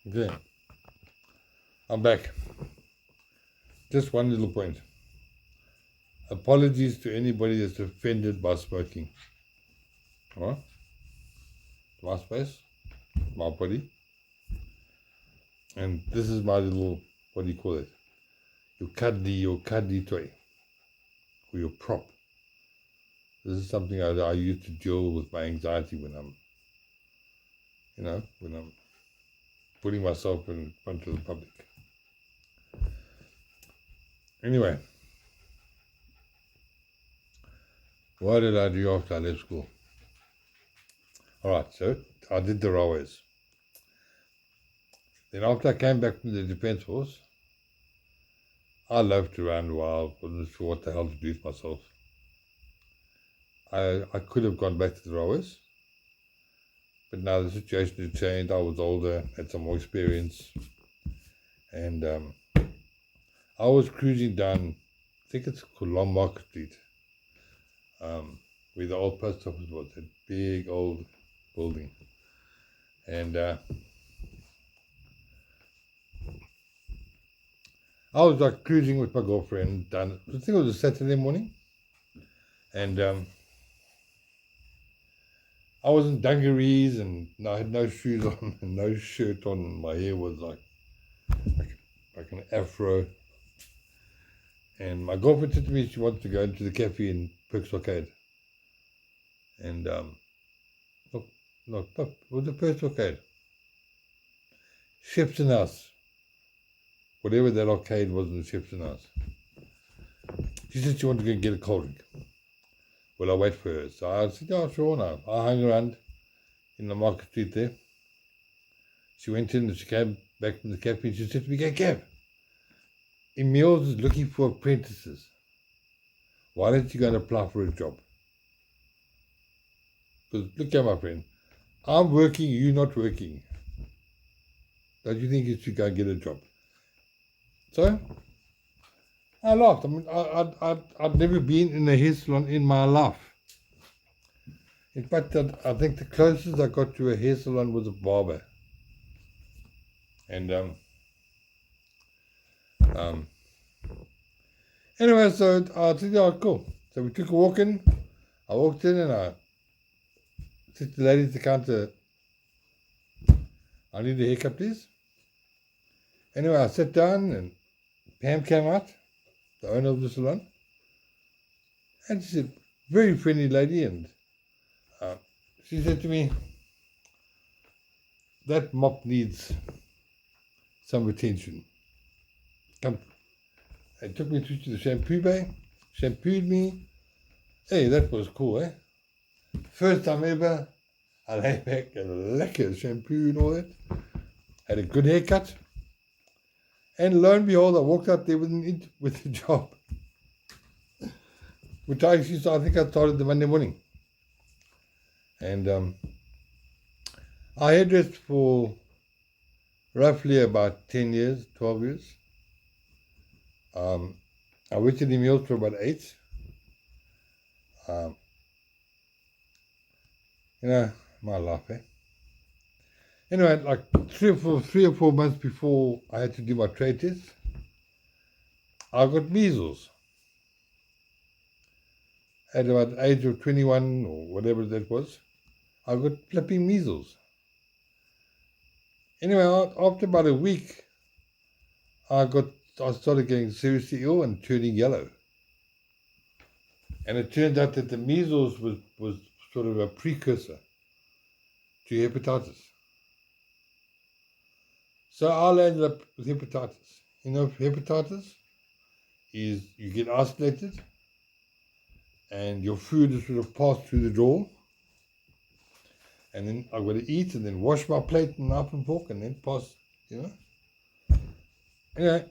Okay, I'm back. Just one little point. Apologies to anybody that's offended by smoking. All right? My space, my body, and this is my little, what do you call it? Your cuddly toy, or your prop. This is something I use to deal with my anxiety when I'm putting myself in front of the public. Anyway, what did I do after I left school? All right, so I did the railways. Then after I came back from the Defence Force, I loafed around a while, wasn't sure what the hell to do with myself. I could have gone back to the railways, but now the situation had changed. I was older, had some more experience, and I was cruising down, I think it's called Long Market Street, where the old post office was, that big old building. And I was like cruising with my girlfriend down, I think it was a Saturday morning, and I was in dungarees and I had no shoes on and no shirt on. My hair was like an afro. And my girlfriend said to me she wanted to go into the cafe in Perks Arcade. And not was the Perks Arcade? Shepton House. Whatever that arcade was in Shepton House. She said she wanted to go and get a cold drink. Well, I wait for her. So I said, oh, sure, now. I hung around in the market street there. She went in and she came back from the cafe and she said to me, "Get cab. Emil's is looking for apprentices. Why don't you go and apply for a job?" Because look here, my friend, I'm working, you're not working. Don't you think you should go and get a job? So I laughed. I mean, I'd never been in a hair salon in my life. In fact, I think the closest I got to a hair salon was a barber. And anyway, so I said, "Oh, cool." So we took a walk in. I walked in and I said to the lady at the counter, "I need a haircut, please." Anyway, I sat down and Pam came out, the owner of the salon, and she's a very friendly lady, and she said to me, "That mop needs some attention. Come." They took me to the shampoo bay, shampooed me. Hey, that was cool, eh? First time ever, I lay back and lekker shampoo and all that. Had a good haircut. And lo and behold, I walked out there with a job. Which I think I started the Monday morning. And I hairdressed for roughly about 10 years, 12 years. I worked in the mills for about 8. My life, eh? Anyway, like 3 or 4 months before I had to do my trade test, I got measles. At about the age of 21 or whatever that was, I got flipping measles. Anyway, after about a week, I started getting seriously ill and turning yellow. And it turned out that the measles was sort of a precursor to hepatitis. So I landed up with hepatitis. You know, hepatitis is you get isolated and your food is sort of passed through the drawer. And then I've got to eat and then wash my plate and knife and fork and then pass, Anyway,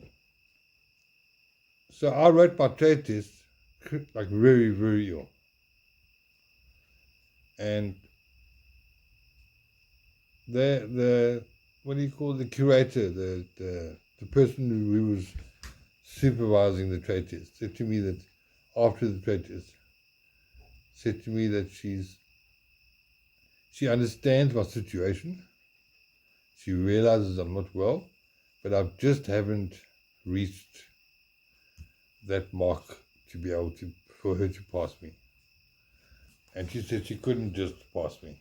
so I wrote my trade test like very, very ill. And the what do you call the curator, the person who was supervising the trade test said to me that after the trade test, said to me that she understands my situation. She realizes I'm not well, but I just haven't reached that mark to be able to, for her to pass me. And she said she couldn't just pass me.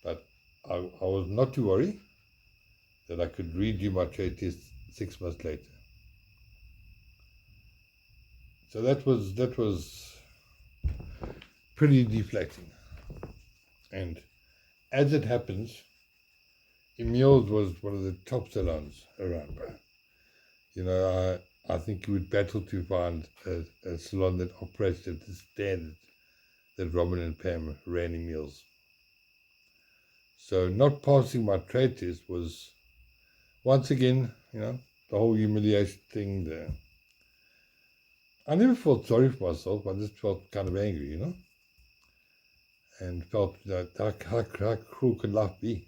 But I was not to worry that I could redo my trade test 6 months later. So that was pretty deflating. And as it happens, Emil's was one of the top salons around. You know, I think you would battle to find a salon that operates at the standard that Robin and Pam ran Emil's. So not passing my trade test was, once again, you know, the whole humiliation thing there. I never felt sorry for myself. I just felt kind of angry, you know, and felt that how cruel can life be?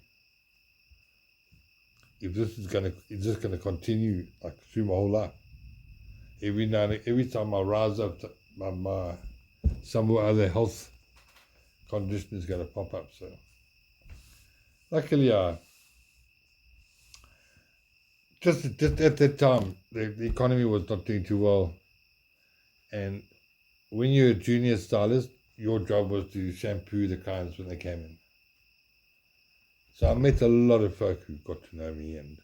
If this is gonna continue like through my whole life. Every time I rise up, my some or other health condition is going to pop up. So luckily, just at that time, the economy was not doing too well, and when you're a junior stylist, your job was to shampoo the clients when they came in. So I met a lot of folk who got to know me, and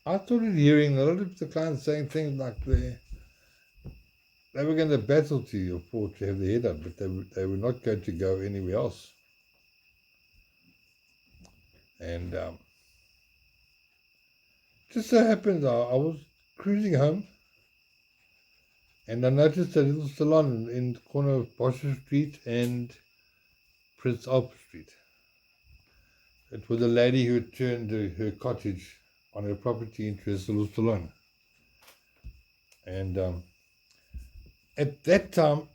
I started hearing a lot of the clients saying things like they were going to battle to afford to have their head up, but they were not going to go anywhere else. And just so happened I was cruising home, and I noticed a little salon in the corner of Bosher Street and Prince Albert Street. It was a lady who had turned her cottage on her property into a little salon. And at that time,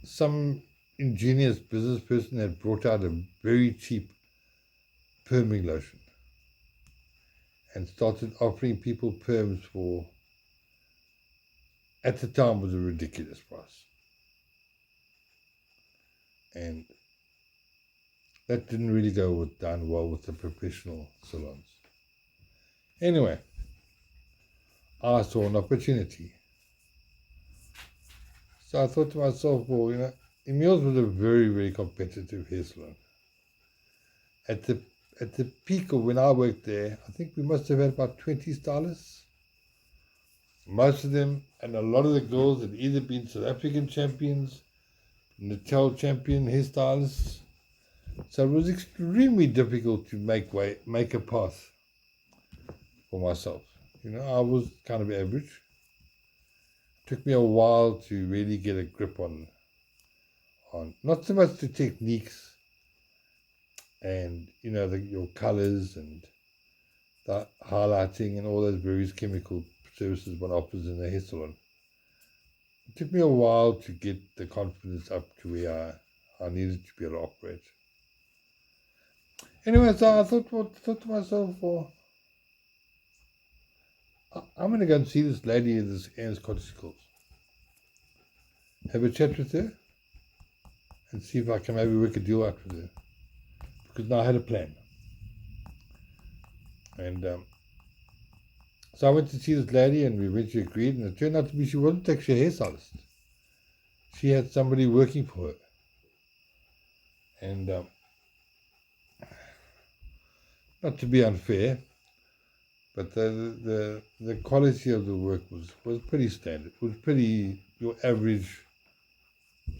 some ingenious business person had brought out a very cheap perming lotion and started offering people perms for, at the time, was a ridiculous price. And that didn't really go down well with the professional salons. Anyway, I saw an opportunity. So I thought to myself, well, you know, Emil's was a very, very competitive hair salon. At the peak of when I worked there, I think we must have had about 20 stylists. Most of them, and a lot of the girls, had either been South African champions, Natal champion hairstylists. So it was extremely difficult to make a path for myself. You know, I was kind of average. It took me a while to really get a grip on not so much the techniques and, you know, your colors and the highlighting and all those various chemical services one offers in a hair salon. It took me a while to get the confidence up to where I needed to be able to operate. Anyway, so I thought to myself, well, I'm going to go and see this lady in this Anne's Cottagecourse. Have a chat with her and see if I can maybe work a deal out with her. Because now I had a plan. And so I went to see this lady, and we eventually agreed, and it turned out to be she wasn't actually a hairstylist. She had somebody working for her. And not to be unfair, but the quality of the work was pretty standard. It was pretty your average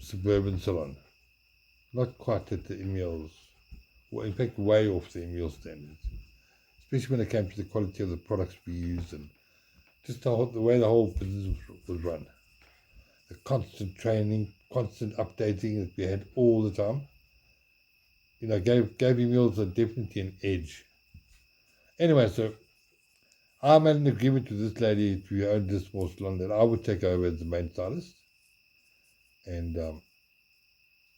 suburban salon. Not quite at the Emil's, well, in fact, way off the Emil standards. Especially when it came to the quality of the products we used and just the way the whole business was run. The constant training, constant updating that we had all the time, you know, gave Emil's definitely an edge. Anyway, so I made an agreement with this lady who owned this small salon that I would take over as the main stylist. And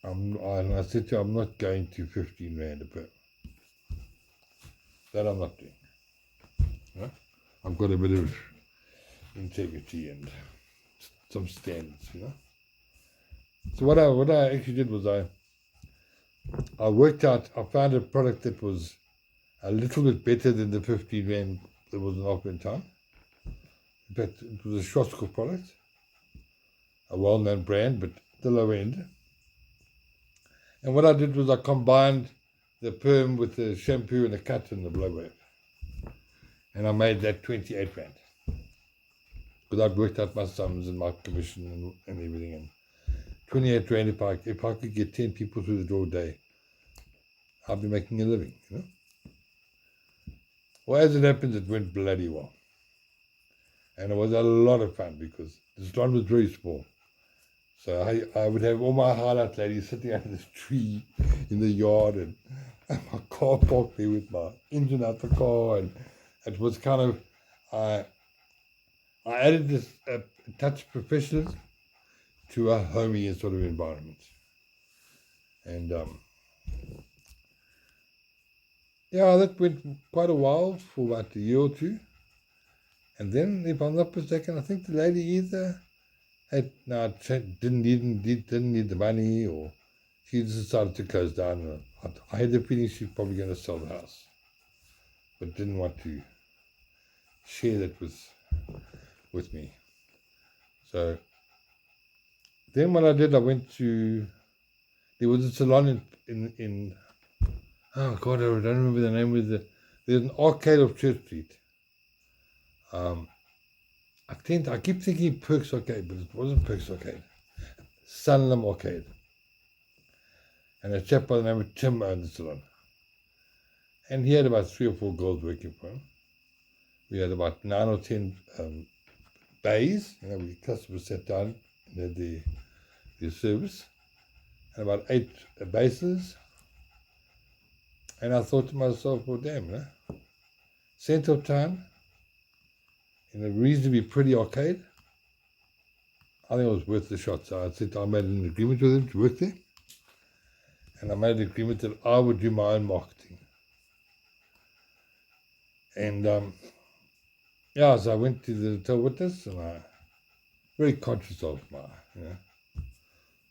I said to her, I'm not going to 15 Rand a perm. That I'm not doing. Yeah? I've got a bit of integrity and some standards, you know. So what I actually did was I worked out, I found a product that was a little bit better than the 15 Rand that was an offer in town. In fact, it was a Schwarzkopf product, a well-known brand, but the low end. And what I did was I combined the perm with the shampoo and the cut and the blow wave. And I made that 28 Rand. Because I'd worked out my sums and my commission and everything. And 28 Rand, if I could get 10 people through the door a day, I'd be making a living, you know. Well, as it happens, it went bloody well. And it was a lot of fun because the salon was very small. So I would have all my highlight ladies sitting under this tree in the yard and my car parked there with my engine out the car. And it was kind of, I added this touch of professionalism to a homey sort of environment. And yeah, that went quite a while, for about a year or two. And then, if I'm not mistaken, I think the lady either didn't need the money, or she decided to close down. I had the feeling she's probably going to sell the house, but didn't want to share that with me. So then what I did, I went to, there was a salon in oh God, I don't remember the name of there's an arcade of Church Street. I keep thinking Perks Arcade, but it wasn't Perks Arcade. Sunlam Arcade. And a chap by the name of Tim owned the salon. And he had about 3 or 4 girls working for him. We had about 9 or 10 bays, where customers sat down and had their service. And about 8 bases. And I thought to myself, well, damn, centre of town, in a reasonably pretty arcade, I think it was worth the shot. So I made an agreement with him to work there. And I made an agreement that I would do my own marketing. And so I went to the Hotel Witness, and I very conscious of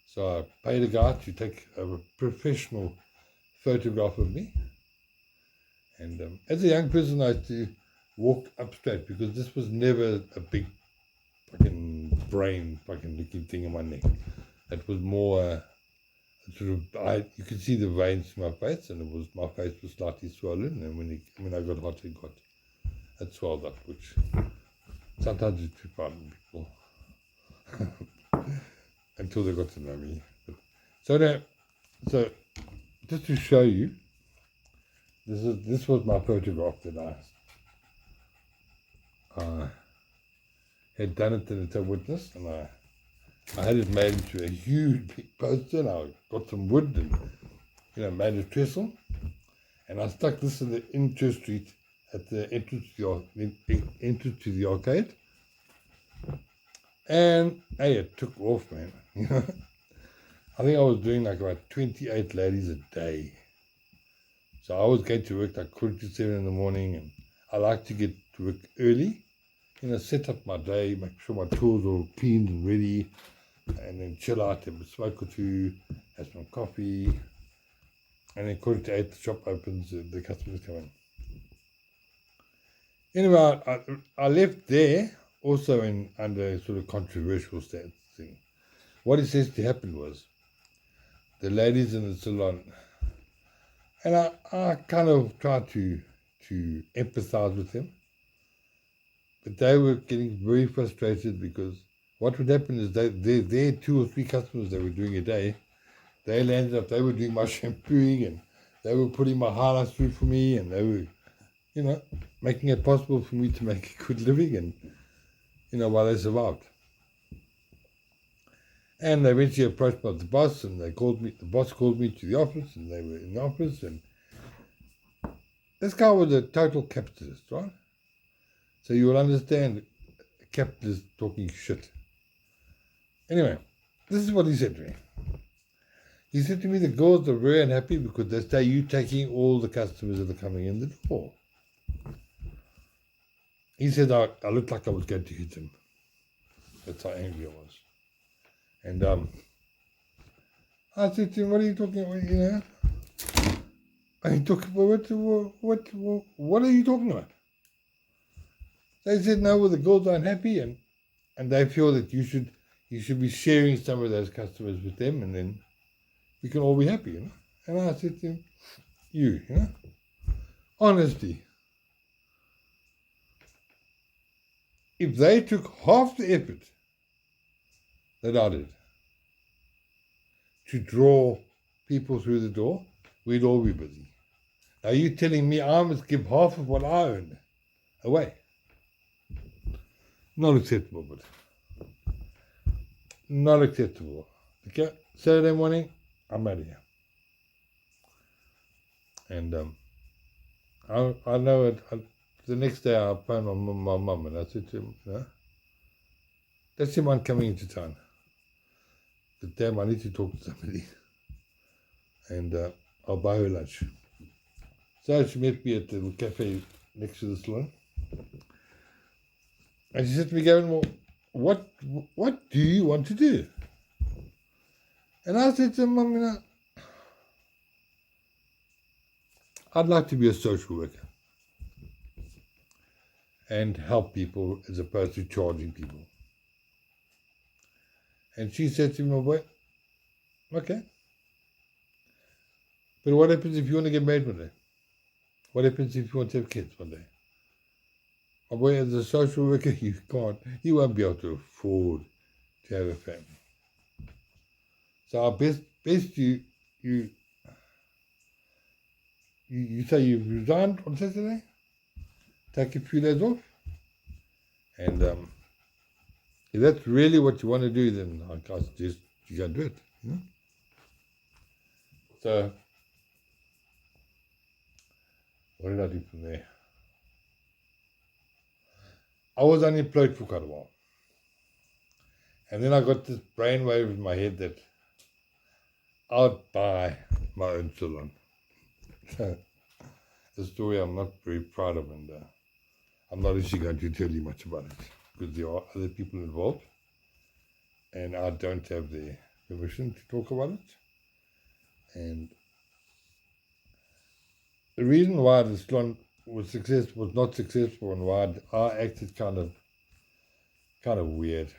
So I paid a guy to take a professional photograph of me. And as a young person, I had to walk up straight because this was never a big fucking brain fucking looking thing in my neck. It was more you could see the veins in my face, and my face was slightly swollen, and when I got hot, it swelled up, which sometimes is too frightened people until they got to know me. So just to show you, this was my photograph that I had done it in the Witness, and I had it made into a huge big poster, and I got some wood and made a trestle, and I stuck this in Church Street at the entrance to the arcade, and hey, it took off, man. I think I was doing like about 28 ladies a day. So I was going to work like 7 in the morning, and I like to get to work early, set up my day, make sure my tools are all cleaned and ready, and then chill out, have a smoke or two, have some coffee, and then 8:15 the shop opens, the customers come in. Anyway, I left there also under a sort of controversial thing. What essentially happened was the ladies in the salon, and I kind of tried to empathize with them, but they were getting very frustrated because what would happen is their 2 or 3 customers they were doing a day, they landed up, they were doing my shampooing, and they were putting my highlights through for me, and they were, making it possible for me to make a good living, and, while they survived. And they eventually approached by the boss, and the boss called me to the office, and they were in the office, and this guy was a total capitalist, right? So you will understand a capitalist talking shit. Anyway, this is what he said to me. He said to me, the girls are very unhappy because they say you taking all the customers that are coming in the door. He said I looked like I was going to hit him. That's how angry I was. And I said to him, what are you talking about, you know? Are you talking about what are you talking about? They said, no, well, the girls aren't happy and they feel that you should be sharing some of those customers with them and then we can all be happy, you know? And I said to him, you know? Honestly, if they took half the effort that I did to draw people through the door, we'd all be busy. Now you're telling me I must give half of what I earn away. Not acceptable, but not acceptable. Okay, Saturday morning, I'm out of here. And I know it. The next day I phoned my mum and I said to him, you know, that's your man coming into town. But damn, I need to talk to somebody. And I'll buy her lunch. So she met me at the cafe next to the salon. And she said to me, Gavin, well, what do you want to do? And I said to her, Mum, you know, I'd like to be a social worker and help people as opposed to charging people. And she said to me, my boy, okay. But what happens if you want to get married one day? What happens if you want to have kids one day? My boy, as a social worker, you won't be able to afford to have a family. So best you say you've resigned on Saturday, take a few days off, and if that's really what you want to do, then I suggest you go do it. You know? So, what did I do from there? I was unemployed for quite a while. And then I got this brainwave in my head that I'd buy my own salon. So, the story I'm not very proud of, and I'm not actually going to tell you much about it because there are other people involved and I don't have the permission to talk about it. And the reason why the salon was not successful and why I acted kind of weird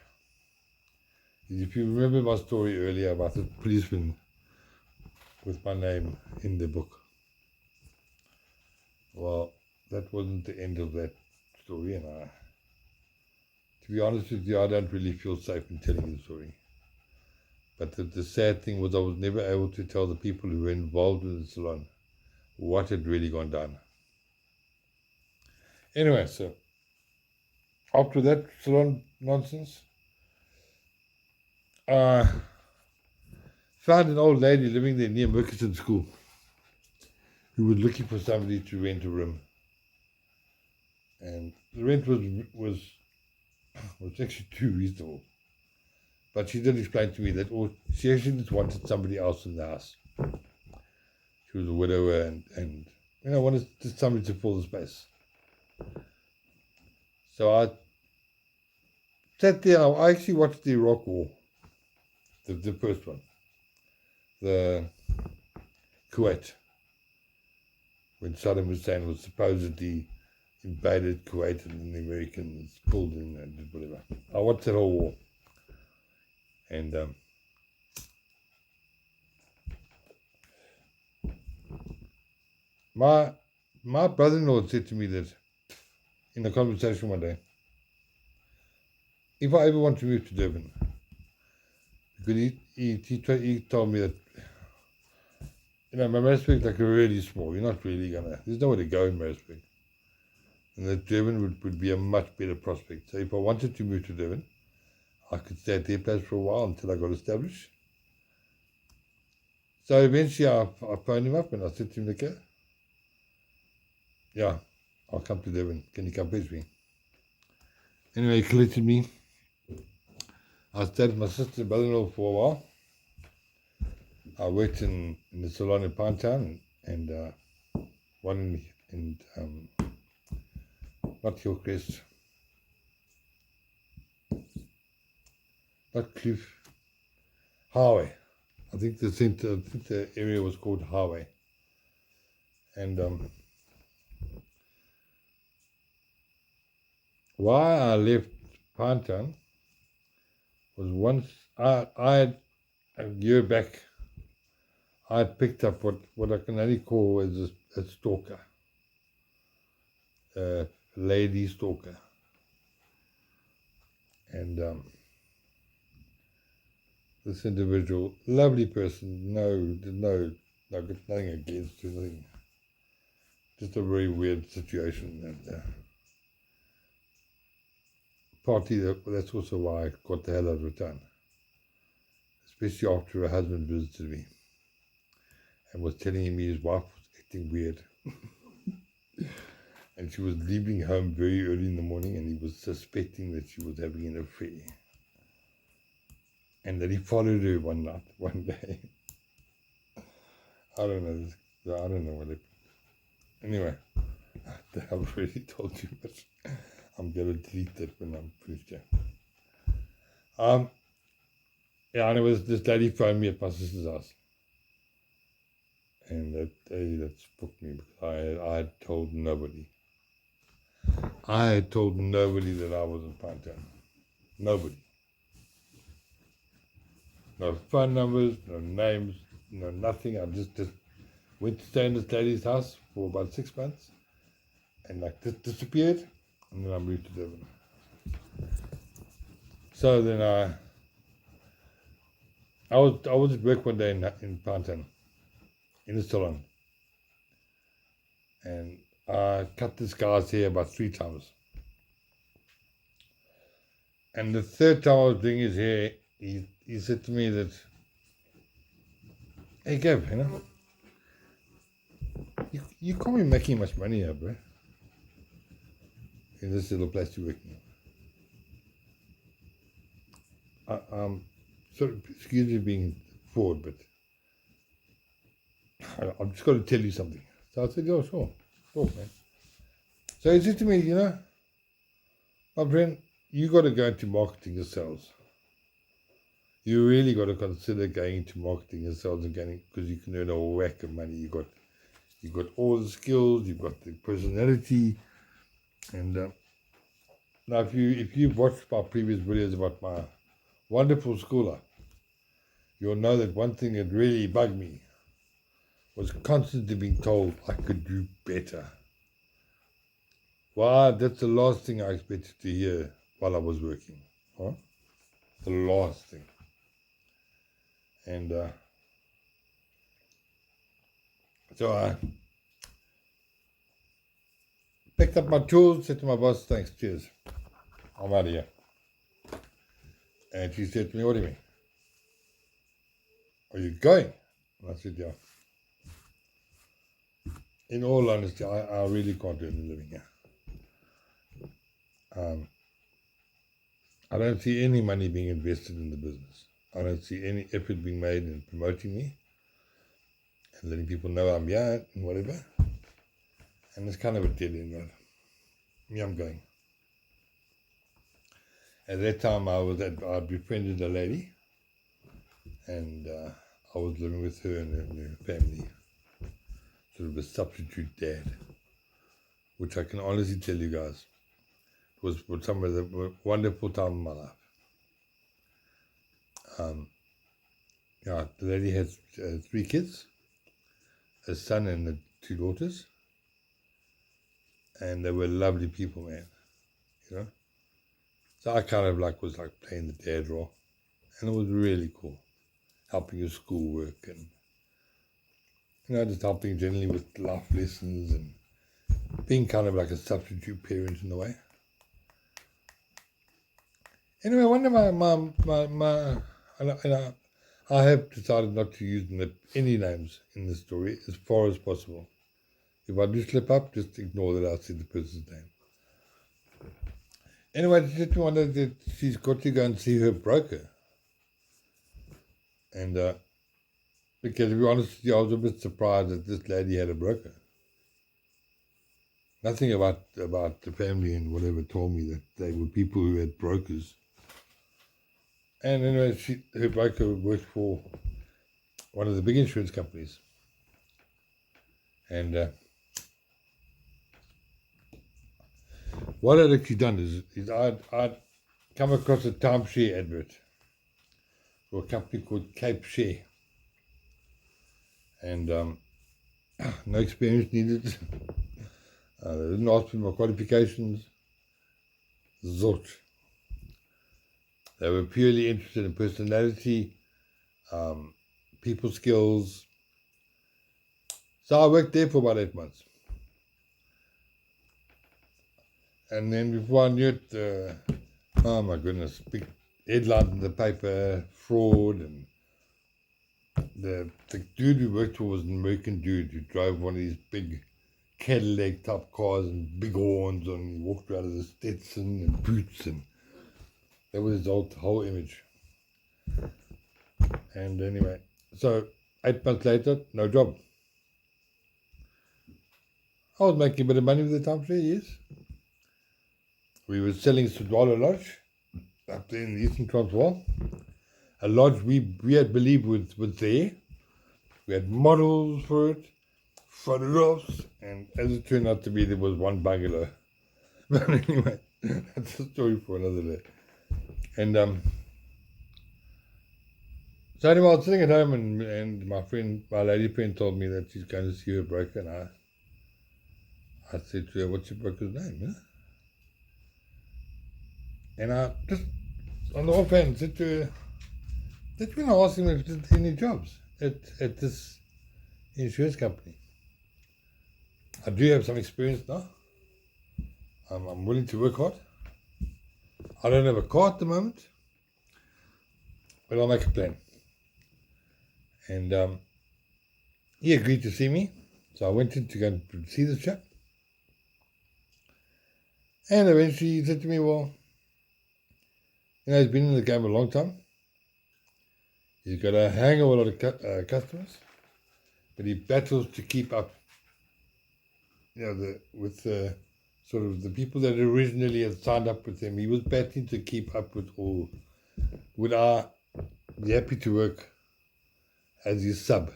is, if you remember my story earlier about the policeman with my name in the book. Well, that wasn't the end of that story, and to be honest with you, I don't really feel safe in telling the story. But the sad thing was I was never able to tell the people who were involved in the salon what had really gone down. Anyway, so after that salon nonsense, I found an old lady living there near Murchison School who was looking for somebody to rent a room. And the rent was actually too reasonable. But she did explain to me that she actually just wanted somebody else in the house. She was a widower and wanted just somebody to fill the space. So I sat there. I actually watched the Iraq War, the first one, the Kuwait, when Saddam Hussein was supposedly invaded Kuwait and the Americans pulled in and did whatever. I watched that whole war. And my brother-in-law said to me that in a conversation one day, if I ever want to move to Durban, because he told me that, Maritzburg is like really small. You're not really there's nowhere to go in Maritzburg. And that Durban would be a much better prospect. So if I wanted to move to Durban, I could stay at their place for a while until I got established. So eventually I phoned him up and I said to him, okay, yeah, I'll come to Durban. Can you come fetch me? Anyway, he collected me. I stayed with my sister and brother-in-law for a while. I worked in the salon in Pinetown and one in not Hillcrest, not Cliff, Highway. I think the area was called Highway. And why I left Pinetown was once I had a year back, I had picked up what I can only call as a stalker, a lady stalker. And this individual, lovely person, got nothing against her, nothing. Just a very weird situation. And partly that's also why I got the hell out of town. Especially after her husband visited me and was telling me his wife was acting weird. And she was leaving home very early in the morning, and he was suspecting that she was having an affair. And that he followed her one day. I don't know what it. Anyway, I've already told you, but I'm gonna delete that when I'm finished here. Yeah, and it was this lady phoned me at my sister's house, and that spooked me because I had told nobody. I had told nobody that I was in Pinetown. Nobody. No phone numbers, no names, no nothing. I just went to stay in this lady's house for about 6 months, and just disappeared, and then I moved to Durban. So then I was at work one day in Pinetown, in a salon, and I cut this guy's hair about 3 times. And the third time I was doing his hair, he said to me that, "Hey Gav, you can't be making much money here, bro, in this little place you're working in. Sorry, excuse me being forward, but I've just got to tell you something." So I said, "Yeah, sure, talk, man." So he said to me, "My friend, you got to go into marketing and sales. You really got to consider going into marketing and sales again, because you can earn a whack of money. You got all the skills, you've got the personality, and now if you've watched my previous videos about my wonderful school life, you'll know that one thing that really bugged me was constantly being told I could do better. Well, that's the last thing I expected to hear while I was working. Huh? The last thing. And so I picked up my tools, said to my boss, "Thanks, cheers, I'm out of here." And she said to me, "What do you mean? Are you going?" And I said, "Yeah. In all honesty, I really can't earn a living here. I don't see any money being invested in the business. I don't see any effort being made in promoting me and letting people know I'm here and whatever. And it's kind of a dead end road. Me, I'm going." At that time, I befriended a lady, and I was living with her and her family, sort of a substitute dad, which I can honestly tell you guys was some of the wonderful time of my life. Yeah, the lady has 3 kids, a son and 2 daughters, and they were lovely people, man. So I kind of was playing the dad role, and it was really cool, helping with schoolwork and just helping generally with life lessons and being kind of like a substitute parent in a way. Anyway, one day I have decided not to use any names in the story as far as possible. If I do slip up, just ignore that I said the person's name. Anyway, she said to me one day that she's got to go and see her broker. And because to be honest with you, I was a bit surprised that this lady had a broker. Nothing about the family and whatever told me that they were people who had brokers. And anyway, her broker worked for one of the big insurance companies. And what I'd actually done is I'd come across a timeshare advert for a company called Cape Share. And no experience needed. They didn't ask for my qualifications. Zilch. They were purely interested in personality, people skills. So I worked there for about 8 months. And then before I knew it, oh my goodness, big headlines in the paper, fraud, and the dude we worked for was an American dude who drove one of these big Cadillac type cars and big horns, and he walked around with a Stetson and boots, and that was his whole image. And anyway, so 8 months later, no job. I was making a bit of money with the timeshare, yes. We were selling Sudwala Lodge up there in the Eastern Transvaal. A lodge we had believed was there. We had models for it, photographs, and as it turned out to be, there was one bungalow. But anyway, that's a story for another day. And so anyway, I was sitting at home, and my lady friend told me that she's going to see her broker, and I said to her, "What's your broker's name?" Huh? And I just, on the offhand, said to her, "That's when I asked him if there's any jobs at this insurance company. I do have some experience now. I'm willing to work hard. I don't have a car at the moment, but I'll make a plan." And he agreed to see me, so I went in to go and see this chap. And eventually he said to me, "Well, he's been in the game a long time. He's got a hang of a lot of customers, but he battles to keep up, with sort of the people that originally had signed up with him. He was battling to keep up with all. Would I be happy to work as his sub?"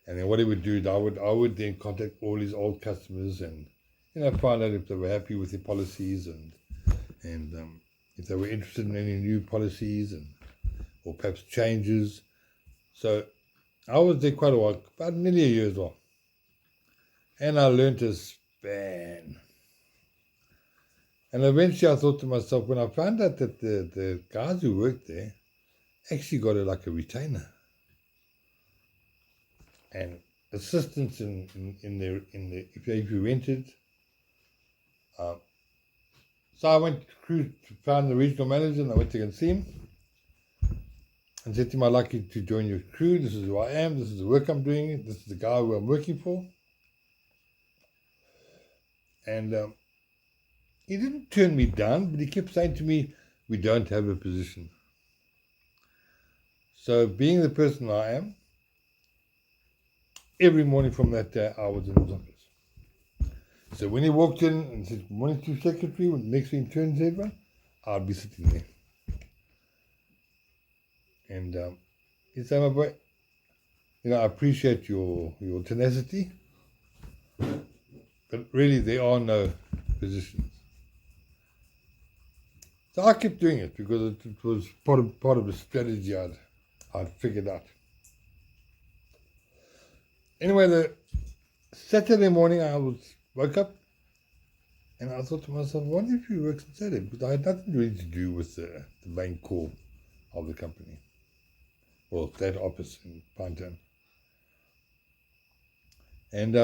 And then what he would do is I would then contact all his old customers and find out if they were happy with their policies and if they were interested in any new policies or perhaps changes. So I was there quite a while, about nearly a year as well. And I learned to span. And eventually I thought to myself, when I found out that the guys who worked there actually got it like a retainer. And assistance in their if you rented. So I went to found the regional manager, and I went to go and see him and said to him, "I'd like you to join your crew. This is who I am. This is the work I'm doing. This is the guy who I'm working for." And he didn't turn me down, but he kept saying to me, "We don't have a position." So being the person I am, every morning from that day I was in his office. So when he walked in and said, "Good morning, Chief Secretary," when the next thing turns over, I'd be sitting there. And he said, "My boy, I appreciate your tenacity, but really there are no positions." So I kept doing it because it was part of the strategy I'd figured out. Anyway, the Saturday morning I woke up and I thought to myself, "I wonder if he works on Saturday?" Because I had nothing really to do with the main core of the company. Well, that office in Pinetown. And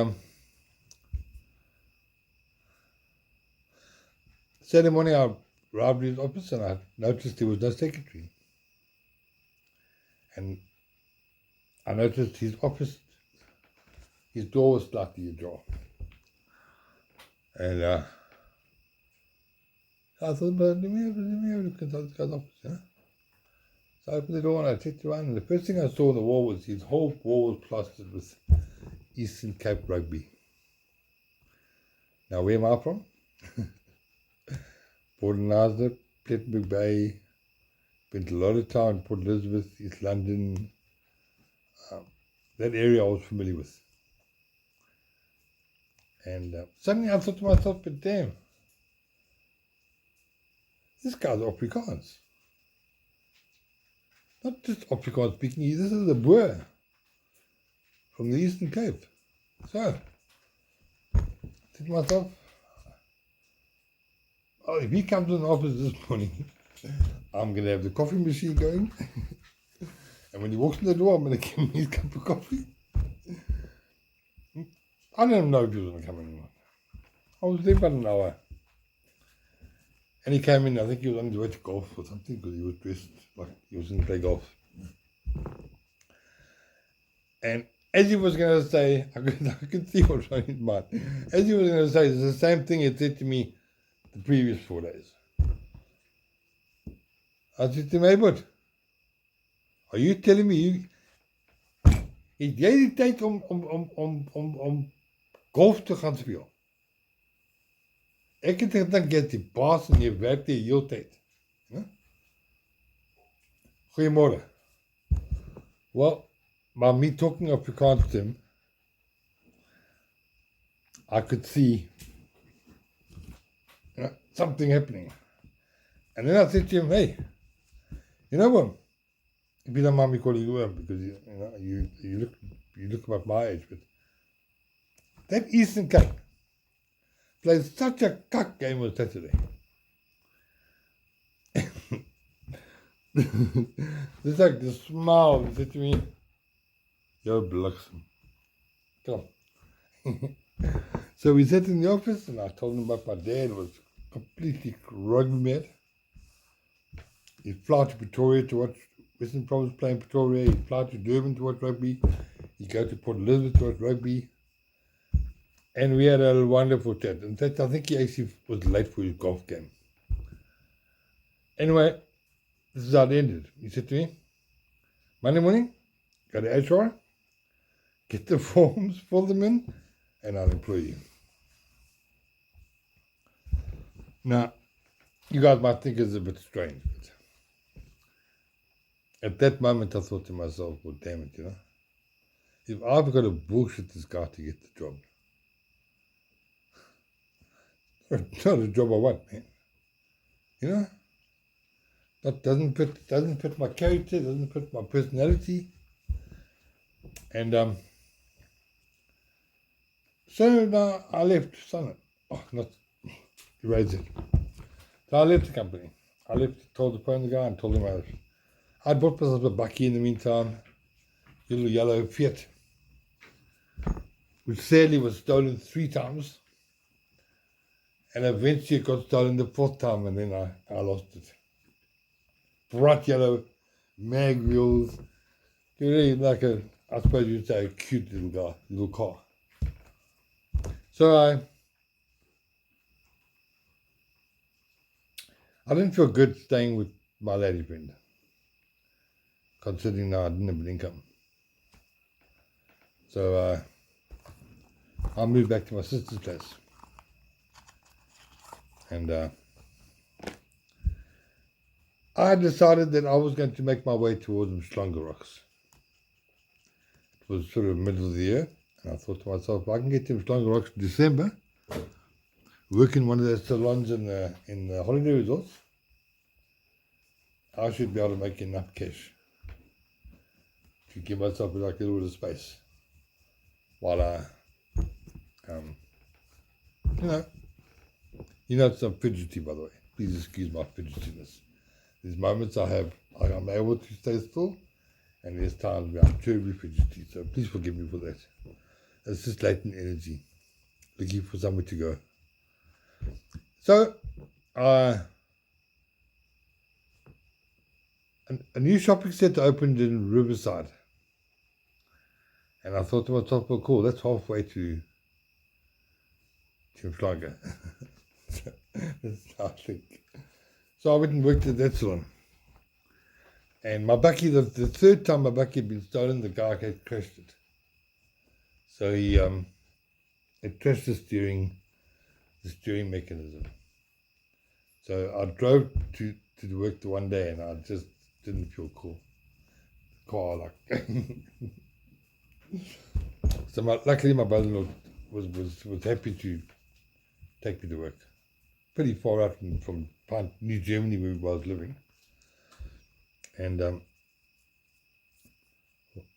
Saturday morning I arrived at his office and I noticed there was no secretary. And I noticed his office, his door was slightly ajar. And I thought, "But let me have a look inside this guy's office, So I opened the door and I checked around, and the first thing I saw on the wall was his whole wall was plastered with Eastern Cape rugby. Now, where am I from? Port Elizabeth, Plettenberg Bay, Spent a lot of time in Port Elizabeth, East London. That area I was familiar with. And suddenly I thought to myself, but damn, this guy's Afrikaans. Not just Afrikaans speaking, this is a Boer from the Eastern Cape. So, I said to myself, oh, if he comes in the office this morning, I'm going to have the coffee machine going. And when he walks in the door, I'm going to give him his cup of coffee. I didn't know if he was going to come in. I was there about an hour. And he came in, I think he was on his way to golf or something, because he was dressed like he was going to play golf. And as he was going to say, I could see what was on his mind. As he was going to say, it's the same thing he said to me the previous 4 days. I said to him, hey, but are you telling me het jy die tyd om golf te gaan speel? Ek het gedink jy het die baas en jy werk die hele tyd. Goeiemorgen. Well, by me talking Afrikaans to him, I could see something happening. And then I said to him, hey, you know what? If you don't mind me calling you because you look about my age, but that Eastern Cape plays such a cuck game on Saturday. It's like the smile, he said to me, yo, bliksem. Come. So we sat in the office and I told him about my dad was completely rugby mad. He'd fly to Pretoria to watch Western Province play in Pretoria. He'd fly to Durban to watch rugby. He'd go to Port Elizabeth to watch rugby. And we had a wonderful chat. In fact, I think he actually was late for his golf game. Anyway, this is how it ended. He said to me, Monday morning, go to HR, get the forms, fill them in, and I'll employ you. Now, you guys might think it's a bit strange. But at that moment, I thought to myself, well, damn it, if I've got to bullshit this guy to get the job, it's not a job I want, man. That doesn't fit my character, doesn't fit my personality. And so now I left Summit. Oh, not erase it. So I left the company. I left, told the phone the guy and told him I bought myself a bakkie in the meantime, little yellow Fiat, which sadly was stolen 3 times. And eventually it got stolen the 4th time, and then I lost it. Bright yellow, mag wheels, really like I suppose you'd say a cute little car. So I didn't feel good staying with my lady friend, considering now I didn't have an income. So I moved back to my sister's place. And I decided that I was going to make my way towards Mshlanga Rocks. It was sort of middle of the year, and I thought to myself, if I can get to Mshlanga Rocks in December, work in one of those salons in the holiday resorts, I should be able to make enough cash to give myself like a little bit of space while I, it's so fidgety, by the way. Please excuse my fidgetiness. There's moments I'm able to stay still, and there's times where I'm terribly fidgety, so please forgive me for that. It's just latent energy, looking for somewhere to go. So, a new shopping centre opened in Riverside, and I thought to myself, well, cool, that's halfway to Mshlanga. That's how I think. So I went and worked at that salon. And my bakkie, the 3rd time my bakkie had been stolen, the guy had crashed it. So he it crashed the steering mechanism. So I drove to work the one day, and I just didn't feel cool. Car, like. So luckily my brother-in-law was happy to take me to work. Pretty far out from New Germany where I was living. And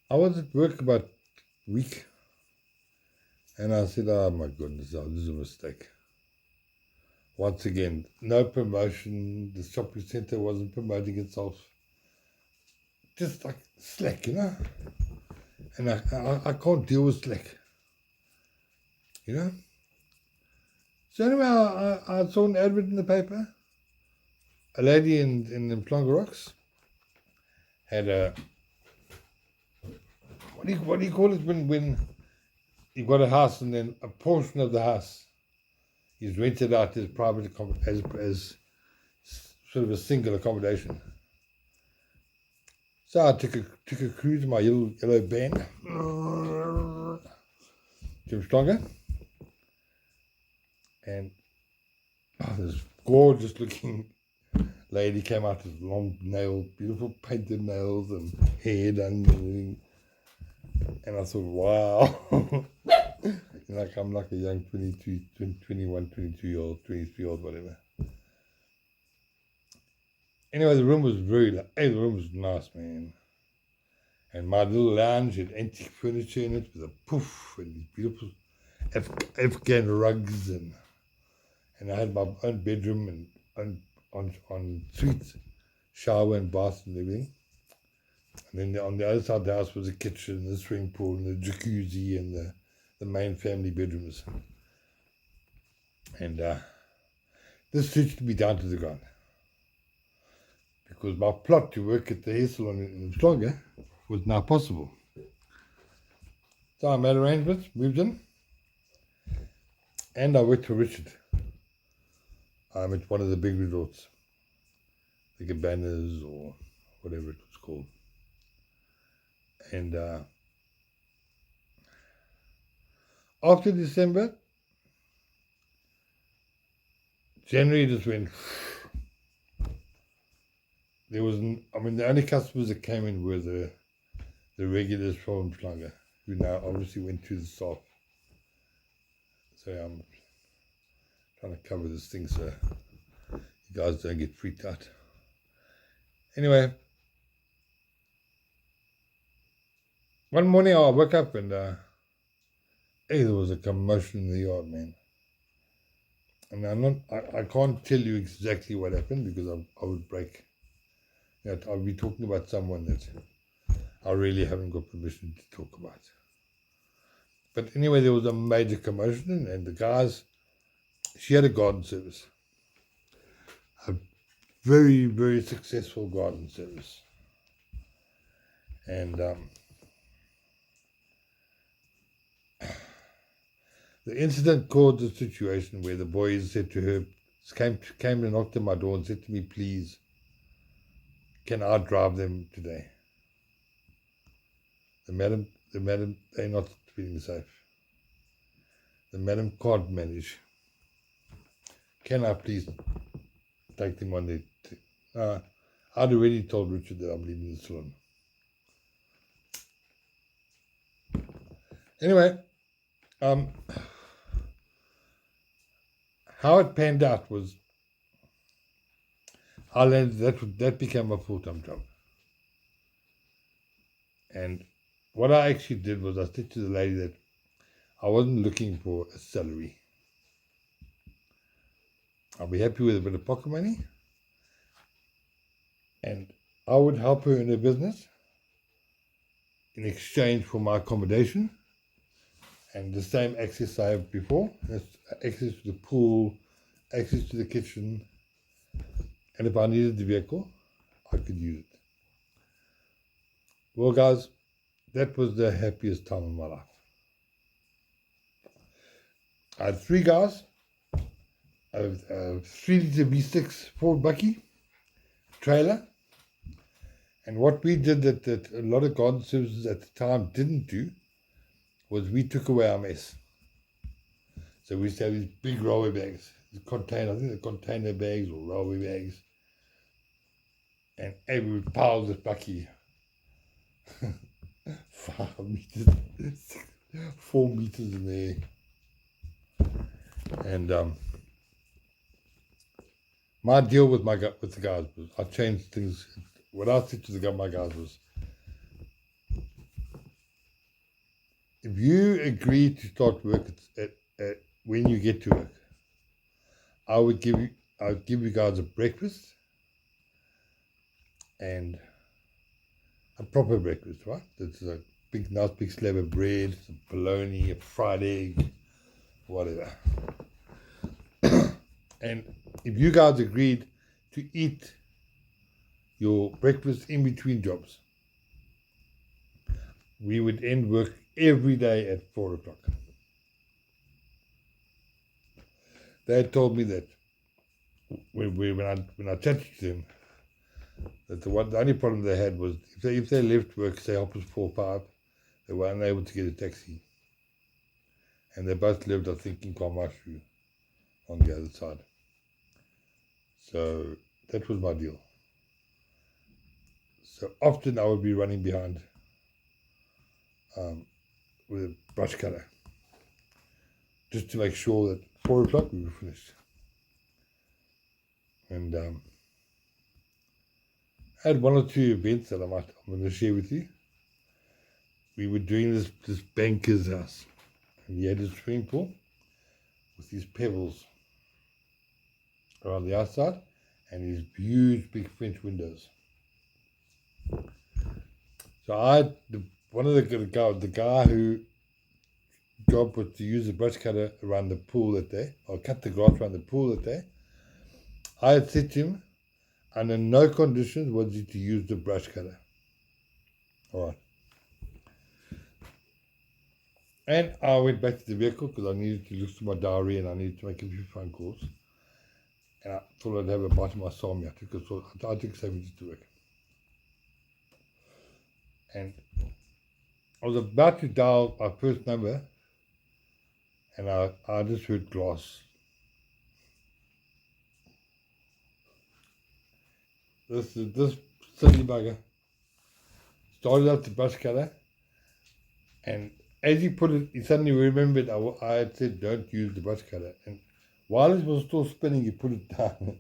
I was at work about a week. And I said, oh my goodness, this is a mistake. Once again, no promotion. The shopping centre wasn't promoting itself. Just like slack, you know. And I can't deal with slack, you know. So anyway, I saw an advert in the paper. A lady in Mhlanga Rocks had a, what do you call it when you've got a house and then a portion of the house is rented out as private as sort of a single accommodation. So I took a cruise in my yellow van to Mhlanga, and this gorgeous looking lady came out with long nails, beautiful painted nails and hair done, and I thought, wow. Like I'm like a young 21, 22-year-old, 23-year-old, whatever. Anyway, the room was the room was nice, man. And my little lounge had antique furniture in it with a poof and these beautiful Afghan rugs, and I had my own bedroom and on suite, shower and bath and everything. And then on the other side of the house was a kitchen, the swimming pool, and the jacuzzi, and the main family bedrooms. And this suited me down to the ground. Because my plot to work at the hair salon in Mhlanga was now possible. So I made arrangements, moved in, and I worked for Richard. I'm at one of the big resorts, the Cabanas or whatever it was called. And after December, January just went. The only customers that came in were the regulars from Mhlanga, who now obviously went to the south. So I'm trying to cover this thing so you guys don't get freaked out. Anyway, one morning I woke up and there was a commotion in the yard, man. And I can't tell you exactly what happened because I would break. I'll be talking about someone that I really haven't got permission to talk about. But anyway, there was a major commotion, and the guys, she had a garden service. A very, very successful garden service. And the incident caused a situation where the boys said to her, came and knocked on my door and said to me, please, can I drive them today? The madam, they're not feeling safe. The madam can't manage. Can I please take them on their... I'd already told Richard that I'm leaving the salon. Anyway, how it panned out was I landed, that became a full-time job. And what I actually did was I said to the lady that I wasn't looking for a salary. I'll be happy with a bit of pocket money, and I would help her in her business in exchange for my accommodation and the same access I have before. That's access to the pool, access to the kitchen, and if I needed the vehicle, I could use it. Well, guys, that was the happiest time of my life. I had 3 guys, a 3-litre V6 Ford Bucky trailer, and what we did that a lot of garden services at the time didn't do was we took away our mess. So we used to have these big railway bags, I think they're container bags or railway bags. and we would pile this bucky 5 meters, 4 meters in the air. And my deal with the guys was I changed things. What I said to my guys was, if you agree to start work at when you get to work, I would give you guys a breakfast and a proper breakfast, right? It's a nice big slab of bread, some bologna, a fried egg, whatever. And if you guys agreed to eat your breakfast in between jobs, we would end work every day at 4 o'clock. They had told me that when I chatted to them, that the only problem they had was if they left work, say 4:30, they were unable to get a taxi. And they both lived, I think, in Kwamashu on the other side. So that was my deal. So often I would be running behind with a brush cutter just to make sure that 4 o'clock we were finished. And I had 1 or 2 events that I'm going to share with you. We were doing this banker's house, and he had a swimming pool with these pebbles around the outside and these huge big French windows. So the guy who job was to use the brush cutter around the pool that day, or cut the grass around the pool that day. I had said to him, under no conditions was he to use the brush cutter. All right. And I went back to the vehicle because I needed to look through my diary and I needed to make a few phone calls. And I thought I'd have a bite of my salmi. I took 7 minutes to work. And I was about to dial my first number, and I just heard glass. This silly bugger started up the brush cutter, and as he put it, he suddenly remembered I had said don't use the brush cutter. And while it was still spinning, he put it down,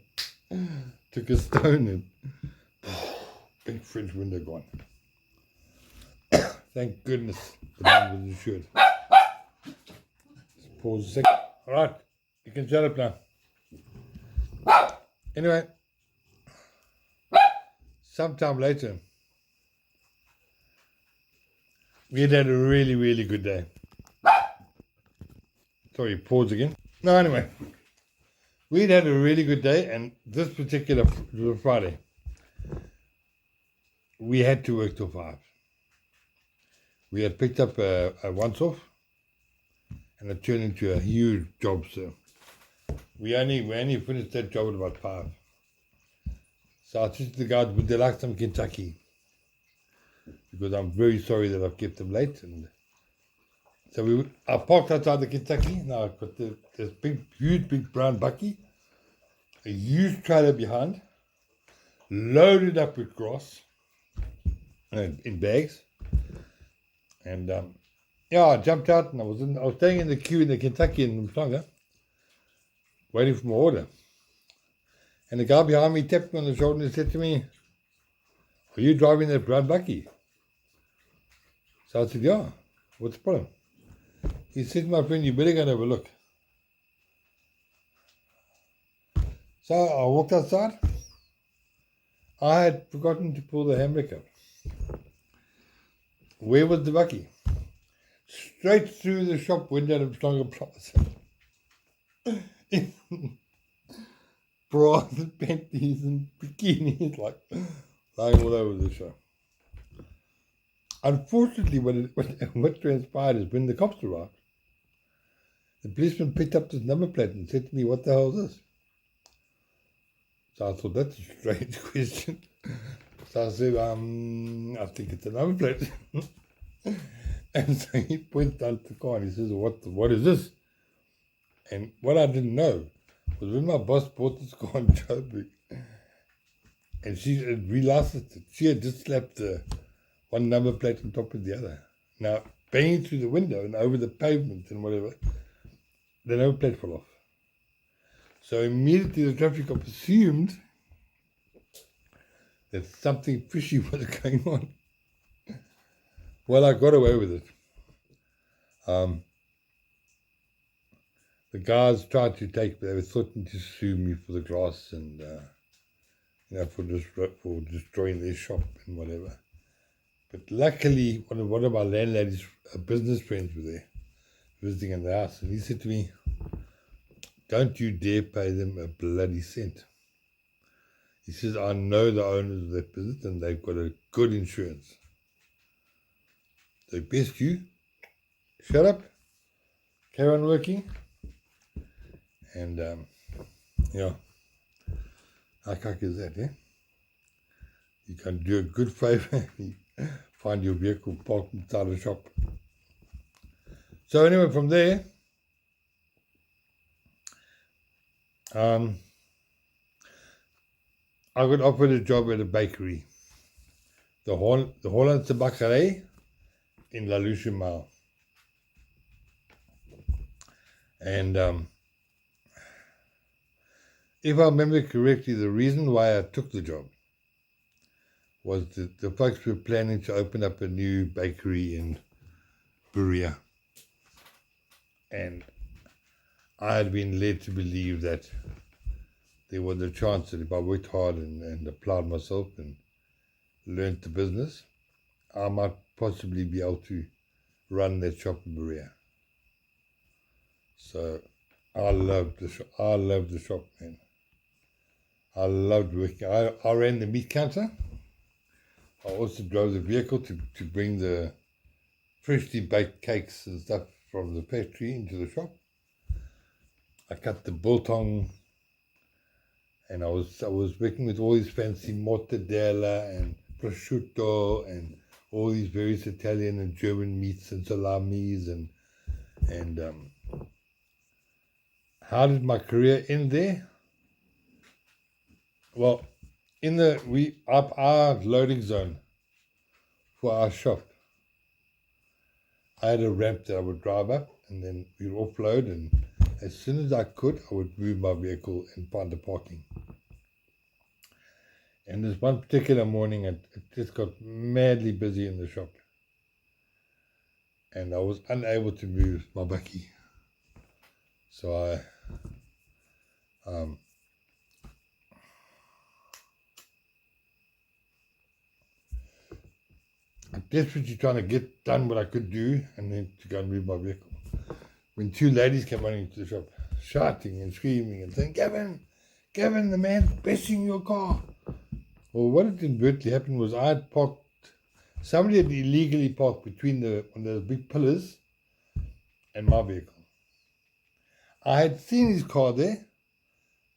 took a stone, and big French window gone. Thank goodness the man was insured. Just pause a second. All right, you can shut up now. Anyway, sometime later, we had a really, really good day. Sorry, pause again. No, anyway, we'd had a really good day, and this particular Friday, we had to work till 5. We had picked up a once-off, and it turned into a huge job, so we only finished that job at about 5. So I said to the guys, would they like some Kentucky? Because I'm very sorry that I've kept them late. And so I parked outside the Kentucky. Now I've got this huge brown bucky, a huge trailer behind, loaded up with grass in bags. And I jumped out and I was staying in the queue in the Kentucky in Msonga, waiting for my order. And the guy behind me tapped me on the shoulder and said to me, are you driving that brown bucky? So I said, yeah, what's the problem? He said, my friend, you better go and have a look. So I walked outside. I had forgotten to pull the handbrake up. Where was the bucky? Straight through the shop window of Msonga Plaza. Bras and panties and bikinis, like lying all over the shop. Unfortunately, what transpired is when the cops arrived, the policeman picked up this number plate and said to me, what the hell is this? So I thought, that's a strange question. So I said, I think it's a number plate. And so he points down to the car and he says, what is this? And what I didn't know was when my boss bought this car in Joburg, And she realized that she had just slapped the one number plate on top of the other. Now, banging through the window and over the pavement and whatever, the number plate fell off. So immediately the traffic cop assumed that something fishy was going on. Well, I got away with it. The guys tried to they were threatening to sue me for the glass and, for destroying their shop and whatever. But luckily, one of my landlady's business friends were there, visiting in the house, and he said to me, "Don't you dare pay them a bloody cent." He says, "I know the owners of that business and they've got a good insurance. So best you shut up, carry on working." And, how cocky is that, eh? You can do a good favor, find your vehicle parked inside the shop. So anyway, from there, I got offered a job at a bakery, the Hollandse Bakkerij in La Lucia Mile. And if I remember correctly, the reason why I took the job was that the folks were planning to open up a new bakery in Berea. And I had been led to believe that there was a chance that if I worked hard and applied myself and learned the business, I might possibly be able to run that shop in Berea. So I loved the shop. I loved the shop, man. I loved working. I ran the meat counter. I also drove the vehicle to bring the freshly baked cakes and stuff from the factory into the shop. I cut the biltong, and I was working with all these fancy mortadella and prosciutto and all these various Italian and German meats and salamis and how did my career end there? Well, in our loading zone for our shop, I had a ramp that I would drive up, and then we'd offload, and as soon as I could, I would move my vehicle and find the parking. And this one particular morning, it just got madly busy in the shop, and I was unable to move my bakkie. So I'm desperately trying to get done what I could do and then to go and move my vehicle. When two ladies came running into the shop, shouting and screaming and saying, Gavin, the man's bashing your car. Well, what had inadvertently happened was somebody had illegally parked between one of the big pillars and my vehicle. I had seen his car there,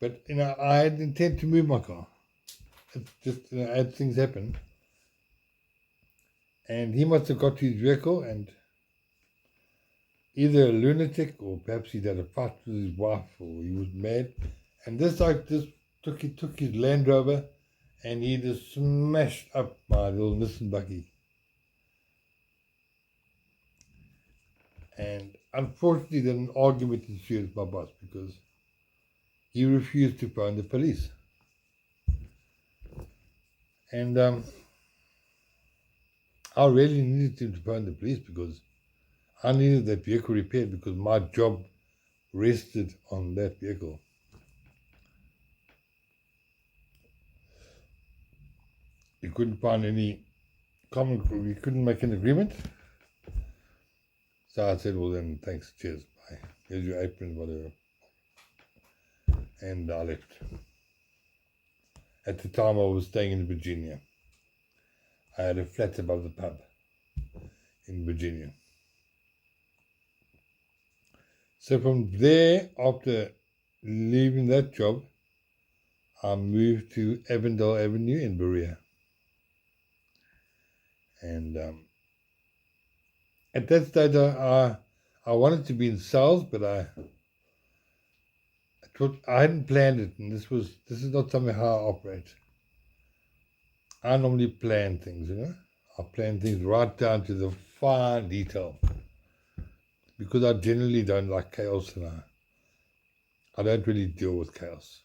but I had intent to move my car. It's just as things happen. And he must have got to his vehicle and either a lunatic or perhaps he'd had a fight with his wife or he was mad. And this took his Land Rover and he just smashed up my little Nissan buggy. And unfortunately, then an argument ensued with my boss because he refused to phone the police. And I really needed him to phone the police because I needed that vehicle repaired because my job rested on that vehicle. We couldn't find we couldn't make an agreement. So I said, well then, thanks, cheers, bye. Here's your apron, whatever. And I left. At the time I was staying in Virginia. I had a flat above the pub in Virginia. So from there, after leaving that job, I moved to Avondale Avenue in Berea. And at that stage, I wanted to be in sales, but I hadn't planned it, and this is not something how I operate. I normally plan things, I plan things right down to the fine detail because I generally don't like chaos and I don't really deal with chaos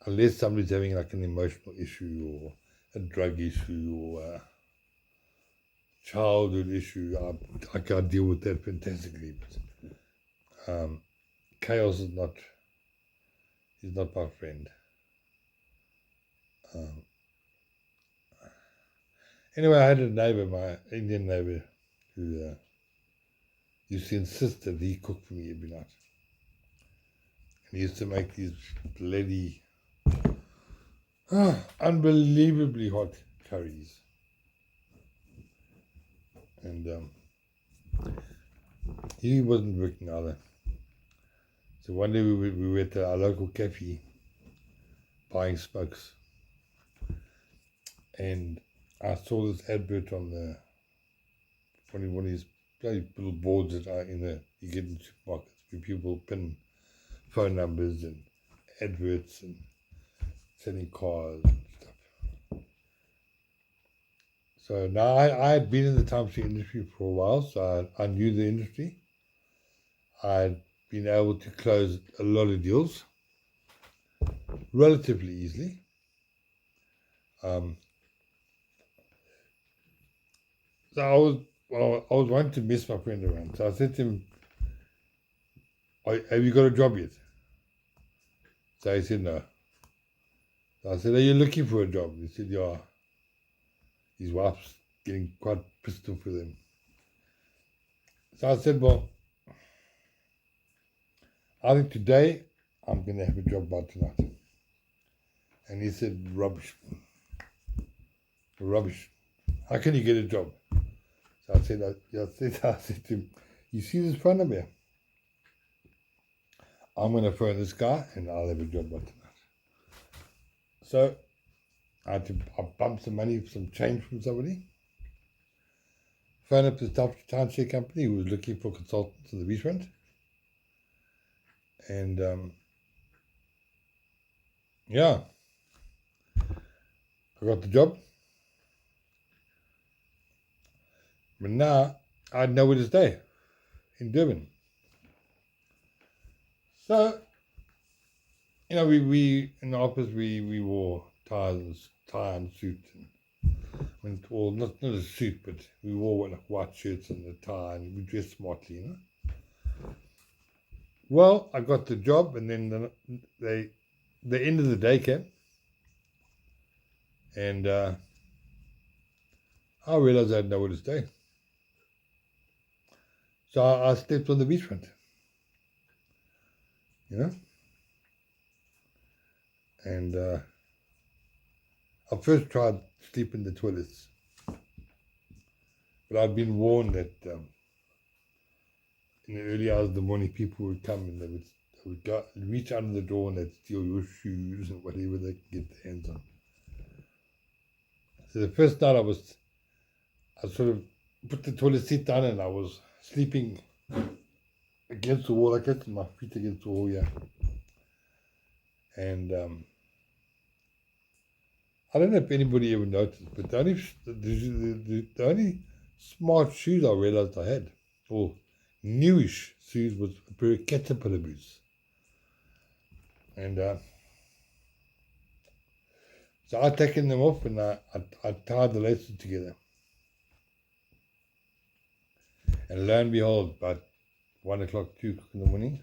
unless somebody's having like an emotional issue or a drug issue or a childhood issue. I can deal with that fantastically, but chaos is not my friend. Anyway, I had a neighbor, my Indian neighbor, who used to insist that he cook for me every night. And he used to make these bloody, unbelievably hot curries. And he wasn't working either. So one day we were at our local cafe buying smokes. And I saw this advert on one of these bloody little boards that are you get in supermarkets where people pin phone numbers and adverts and selling cars and stuff. So now I had been in the timeshare industry for a while, so I knew the industry. I'd been able to close a lot of deals relatively easily. So I was wanting to mess my friend around. So I said to him, have you got a job yet? So he said, no. So I said, are you looking for a job? He said, yeah. His wife's getting quite pissed off with him. So I said, well, I think today I'm going to have a job by tonight. And he said, rubbish. Rubbish. How can you get a job? So I said to him, you see this phone number? I'm going to phone this guy and I'll have a job by tonight. So I bumped some money, some change from somebody. Phoned up this timeshare company who was looking for consultants in the beachfront. And yeah, I got the job. But now I had nowhere to stay in Durban. So, we in the office we wore tie and suit, well, not a suit, but we wore like white shirts and a tie, and we dressed smartly, Well, I got the job, and then the end of the day came, and I realized I had nowhere to stay. So I slept on the beachfront, and I first tried sleeping in the toilets, but I'd been warned that in the early hours of the morning, people would come and they would reach under the door and they'd steal your shoes and whatever they could get their hands on. So the first night I sort of put the toilet seat down and I was sleeping against the wall like that, and my feet against the wall, yeah. And I don't know if anybody ever noticed, but the only smart shoes I realized I had, or newish shoes, was a pair of Caterpillar boots. And so I'd taken them off and I tied the laces together. And lo and behold, about 1 o'clock, 2 o'clock in the morning,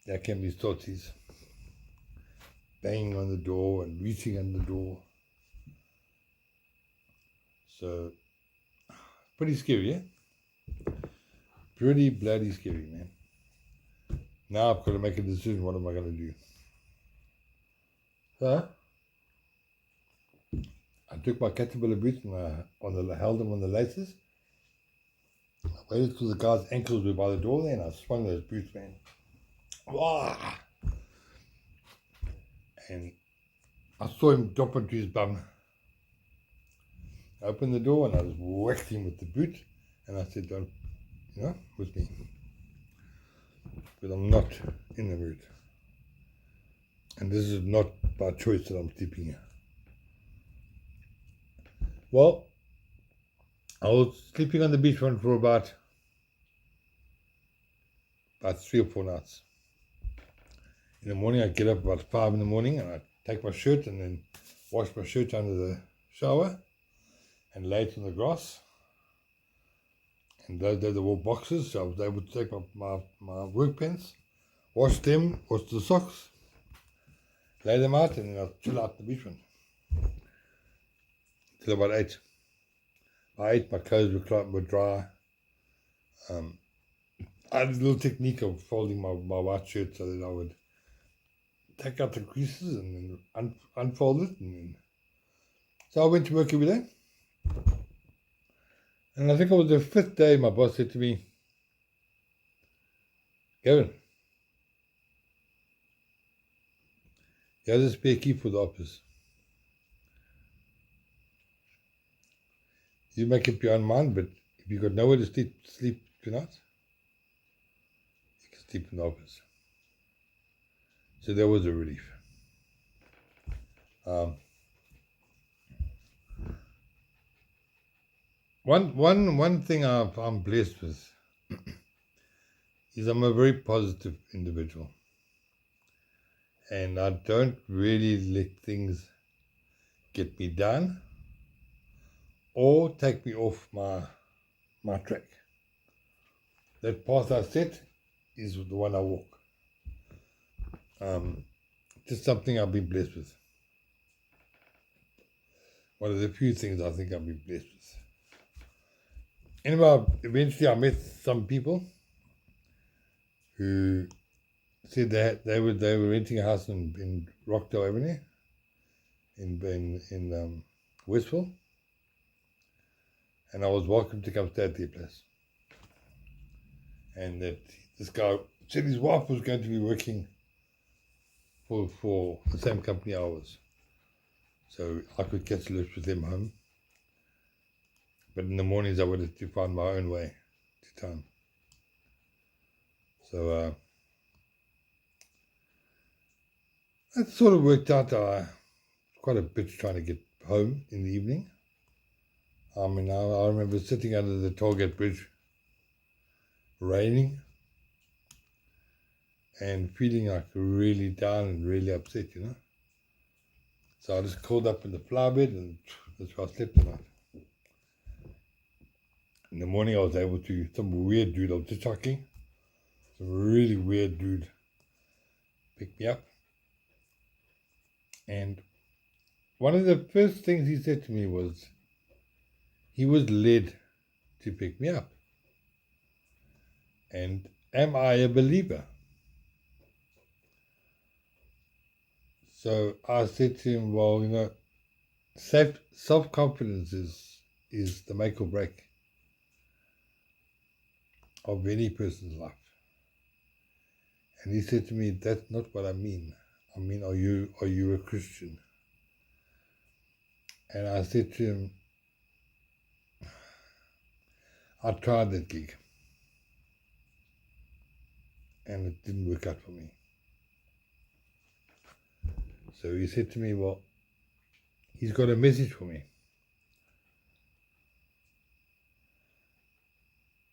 there came these torties banging on the door and reaching under the door. So, pretty scary, yeah? Pretty bloody scary, man. Now I've got to make a decision. What am I going to do? So, I took my Caterpillar boots and I held them on the laces. I waited till the guy's ankles were by the door there and I swung those boots, man. Wah! And I saw him drop onto his bum. I opened the door and I just whacked him with the boot and I said, don't, with me. But I'm not in the mood. And this is not by choice that I'm sleeping here. Well, I was sleeping on the beachfront for about 3 or 4 nights. In the morning, I get up about 5 in the morning and I take my shirt and then wash my shirt under the shower and lay it in the grass. And those are the wool boxes, so I was able to take my work pants, wash them, wash the socks, lay them out, and then I'll chill out the beachfront till about 8. By 8, my clothes were dry. I had a little technique of folding my white shirt so that I would take out the creases and then unfold it. So I went to work every day. And I think it was the 5th day my boss said to me, Gavin, here's a spare key for the office. You make up your own mind, but if you've got nowhere to sleep tonight, you can sleep in the office. So that was a relief. One thing I'm blessed with is I'm a very positive individual. And I don't really let things get me down or take me off my track. That path I set is the one I walk. Just something I've been blessed with. One of the few things I think I've been blessed with. Anyway, eventually I met some people who said that they were renting a house in Rockdale Avenue in Westville, and I was welcome to come stay at their place. And that this guy said his wife was going to be working for the same company I was, so I could catch a lift with them home. But in the mornings I wanted to find my own way to town. So that sort of worked out. Quite a bitch trying to get home in the evening. I mean, I remember sitting under the Tollgate Bridge, raining, and feeling like really down and really upset, you know. So I just curled up in the flower bed and that's where I slept tonight. In the morning I was able to, some weird dude, I was just talking, some really weird dude picked me up. And one of the first things he said to me was, he was led to pick me up. And am I a believer? So I said to him, well, you know, self-confidence is the make or break of any person's life. And he said to me, that's not what I mean. I mean, are you a Christian? And I said to him, I tried that gig and it didn't work out for me. So he said to me, well, he's got a message for me.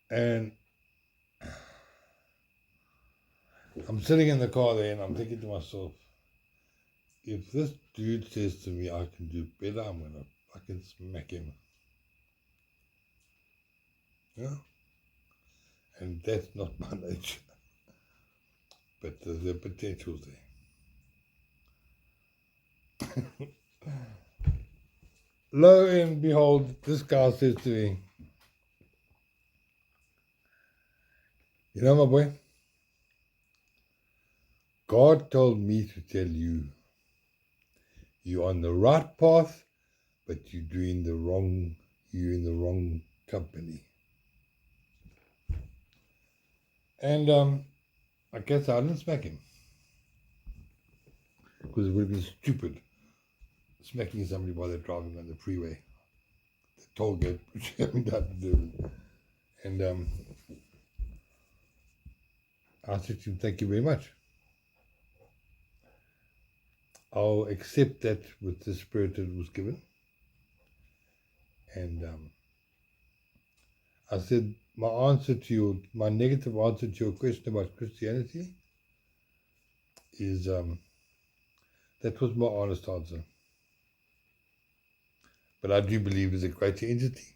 And I'm sitting in the car there and I'm thinking to myself, if this dude says to me I can do better, I'm going to fucking smack him. Yeah? And that's not my nature. But the potential's there. Lo and behold, this guy says to me, you know, my boy, God told me to tell you, you're on the right path, but you're in the wrong company. And I guess I didn't smack him, because it would have been stupid smacking somebody while they're driving on the freeway, the toll gate, which you haven't done to do. And I said to him, thank you very much. I'll accept that with the spirit that was given. And I said, my negative answer to your question about Christianity is that was my honest answer. But I do believe there's a greater entity,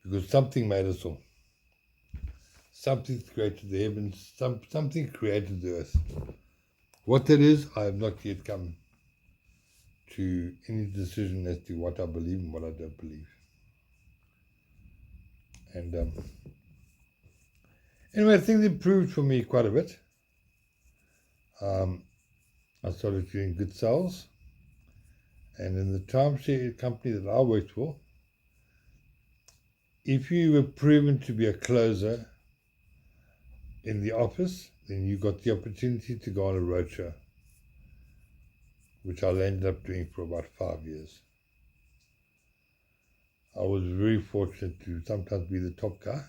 because something made us all. Something created the heavens, something created the earth. What that is, I have not yet come to any decision as to what I believe and what I don't believe. And anyway, things improved for me quite a bit. I started doing good sales. And in the timeshare company that I worked for, if you were proven to be a closer in the office, then you got the opportunity to go on a roadshow, which I ended up doing for about 5 years. I was very fortunate to sometimes be the top guy,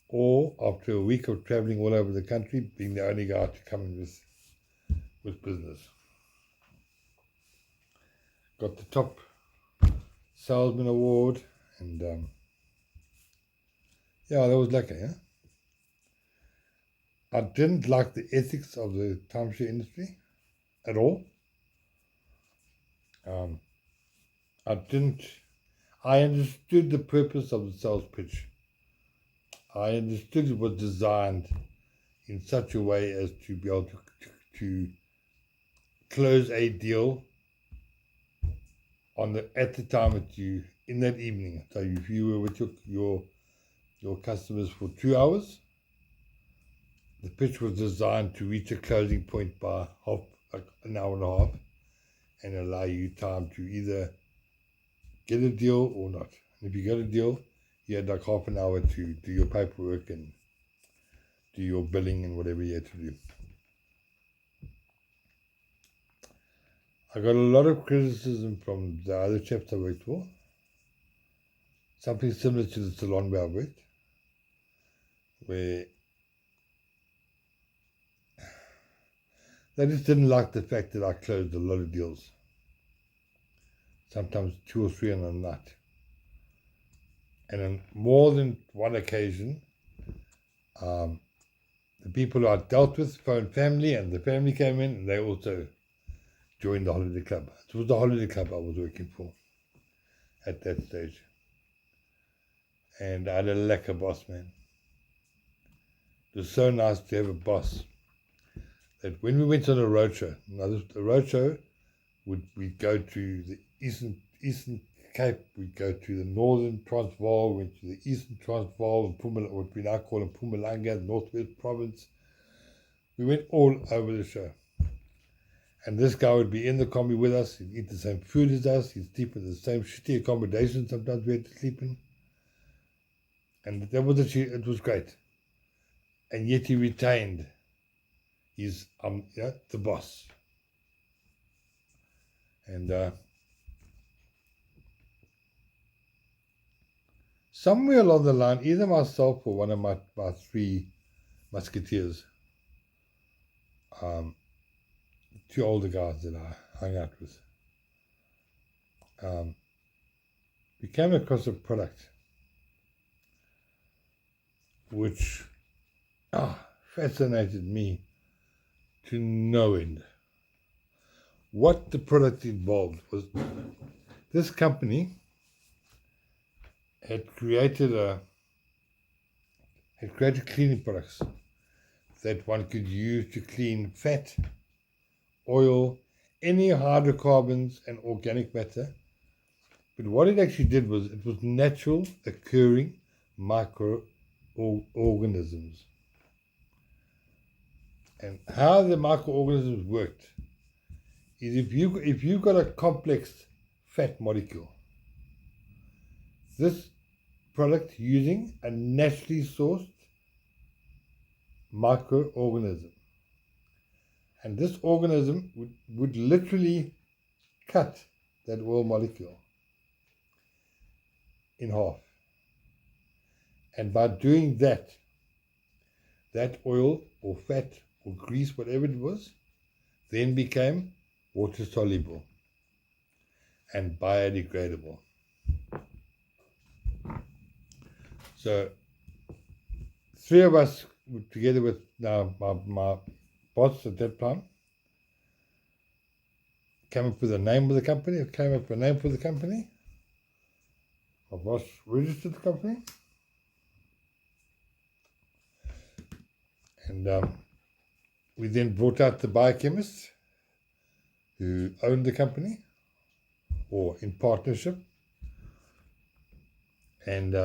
or after a week of traveling all over the country, being the only guy to come in with business. Got the top salesman award, and yeah, that was lucky, yeah. I didn't like the ethics of the timeshare industry at all. I understood the purpose of the sales pitch. I understood it was designed in such a way as to be able to close a deal at the time that you, in that evening. So if you were with your customers for 2 hours, the pitch was designed to reach a closing point by an hour and a half, and allow you time to either get a deal or not. And if you got a deal, you had like half an hour to do your paperwork and do your billing and whatever you had to do. I got a lot of criticism from the other chaps I worked for. Something similar to the salon where I worked, where they just didn't like the fact that I closed a lot of deals. Sometimes 2 or 3 on a night. And on more than one occasion, the people who I dealt with phoned family, and the family came in, and they also joined the holiday club. It was the holiday club I was working for at that stage. And I had a lacquer boss, man. It was so nice to have a boss that when we went on a roadshow, the roadshow we'd go to the Eastern Cape, we'd go to the Northern Transvaal, we went to the Eastern Transvaal, and what we now call Mpumalanga, the Northwest Province. We went all over the show. And this guy would be in the combi with us, he'd eat the same food as us, he'd sleep in the same shitty accommodation sometimes we had to sleep in. And that was it was great. And yet he retained his, the boss. And somewhere along the line, either myself or one of my 3 musketeers, 2 older guys that I hung out with, we came across a product which fascinated me to no end. What the product involved was, this company had created cleaning products that one could use to clean fat, oil, any hydrocarbons and organic matter. But what it actually did was, it was natural occurring microorganisms. And how the microorganisms worked is, if you got a complex fat molecule, this product using a naturally sourced microorganism, and this organism would literally cut that oil molecule in half. And by doing that oil or fat or grease, whatever it was, then became water soluble. and biodegradable. So 3 of us, together with my boss at that time, came up with a name of the company. Came up with a name for the company. My boss registered the company. And we then brought out the biochemists who owned the company, or in partnership. And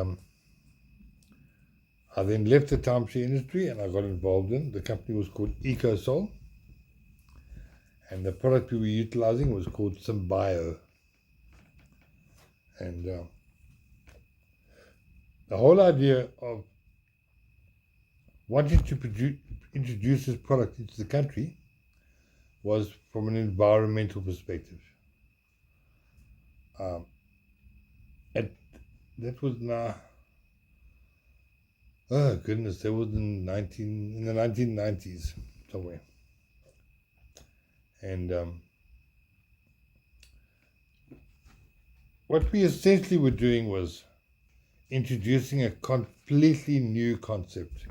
I then left the timeshare industry and I got involved in. The company was called EcoSol. And the product we were utilizing was called Symbio. And the whole idea of wanting to introduce this product into the country was from an environmental perspective. That was now, oh goodness, that was in the 1990s somewhere. And what we essentially were doing was introducing a completely new concept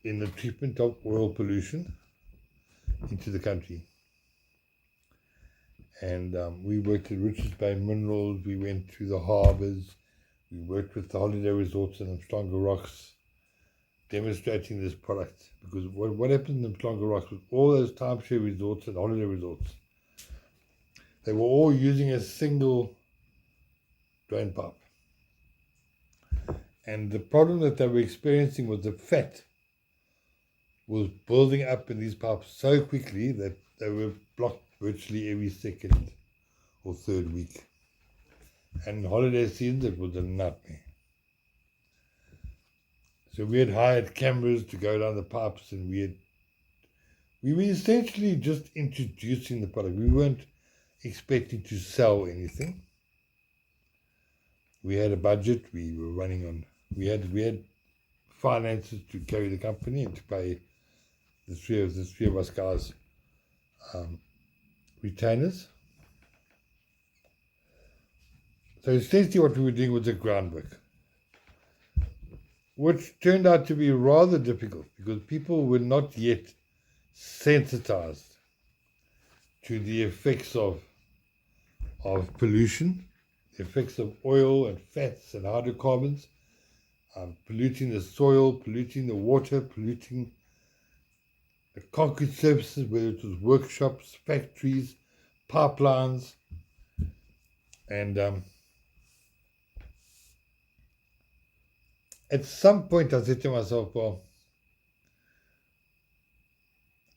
in the treatment of oil pollution into the country. And we worked at Richards Bay Minerals, we went to the harbours, we worked with the holiday resorts in Umhlanga Rocks, demonstrating this product. Because what happened in Umhlanga Rocks was all those timeshare resorts and holiday resorts, they were all using a single drain pipe. And the problem that they were experiencing was the fat was building up in these pipes so quickly that they were blocked virtually every second or third week. And in holiday seasons, it was a nightmare. So we had hired cameras to go down the pipes, and we were essentially just introducing the product. We weren't expecting to sell anything. We had a budget. We were running on. We had finances to carry the company and to pay the three of us guys retainers. So essentially what we were doing was the groundwork, which turned out to be rather difficult because people were not yet sensitized to the effects of pollution, the effects of oil and fats and hydrocarbons, polluting the soil, polluting the water, polluting the concrete surfaces, whether it was workshops, factories, pipelines. And at some point I said to myself, well,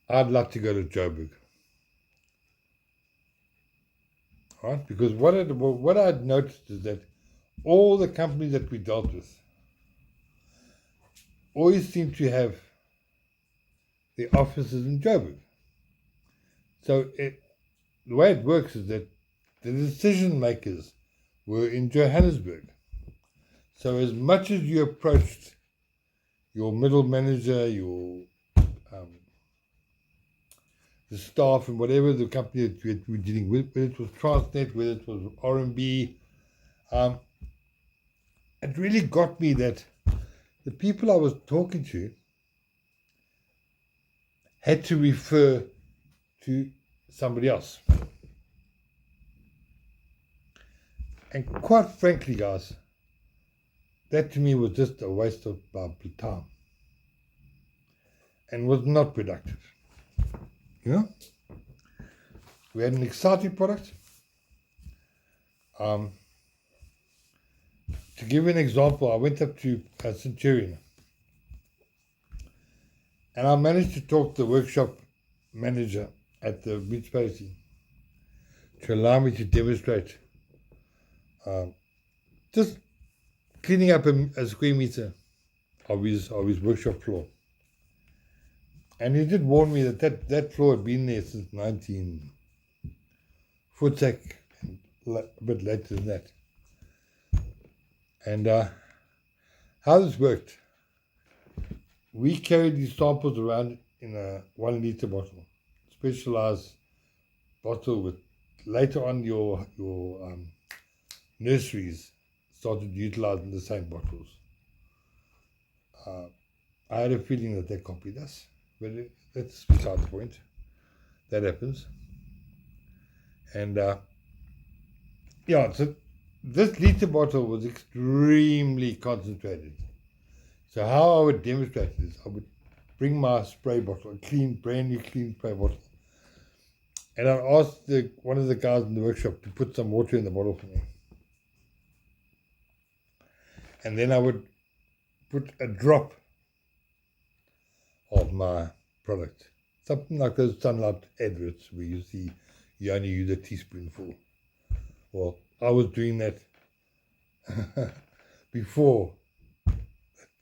I'd like to go to Joburg. Right? Because what I'd noticed is that all the companies that we dealt with always seemed to have their offices in Joburg. So the way it works is that the decision makers were in Johannesburg. So as much as you approached your middle manager, your the staff and whatever the company that you were dealing with, whether it was Transnet, whether it was RMB, it really got me that the people I was talking to had to refer to somebody else. And quite frankly, guys, that to me was just a waste of time and was not productive. You know? We had an exciting product. To give you an example, I went up to Centurion and I managed to talk to the workshop manager at the municipality to allow me to demonstrate just cleaning up a square meter of his workshop floor. And he did warn me that floor had been there since 1940, a bit later than that. And how this worked, we carried these samples around in a 1 liter bottle, specialized bottle with later on your nurseries started utilizing the same bottles. I had a feeling that they copied us, but that's beside the point. That happens. And yeah, so this liter bottle was extremely concentrated. So how I would demonstrate this, I would bring my spray bottle, a clean, brand new clean spray bottle, and I'd ask one of the guys in the workshop to put some water in the bottle for me. And then I would put a drop of my product. Something like those Sunlight adverts where you see you only use a teaspoonful. Well, I was doing that before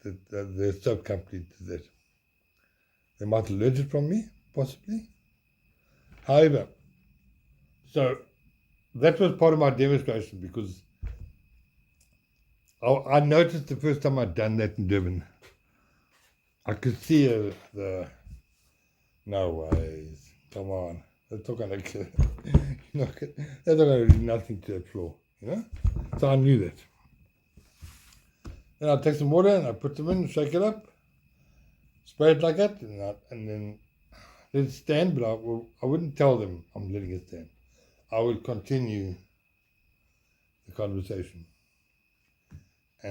the soap company did that. They might have learned it from me, possibly. However, so that was part of my demonstration because I noticed the first time I'd done that in Durban, I could see no ways, come on, that's not going to that's not going to do nothing to that floor, you know? So I knew that. Then I'd take some water and I'd put them in, shake it up, spray it like that, and then let it stand, but I wouldn't tell them I'm letting it stand. I would continue the conversation.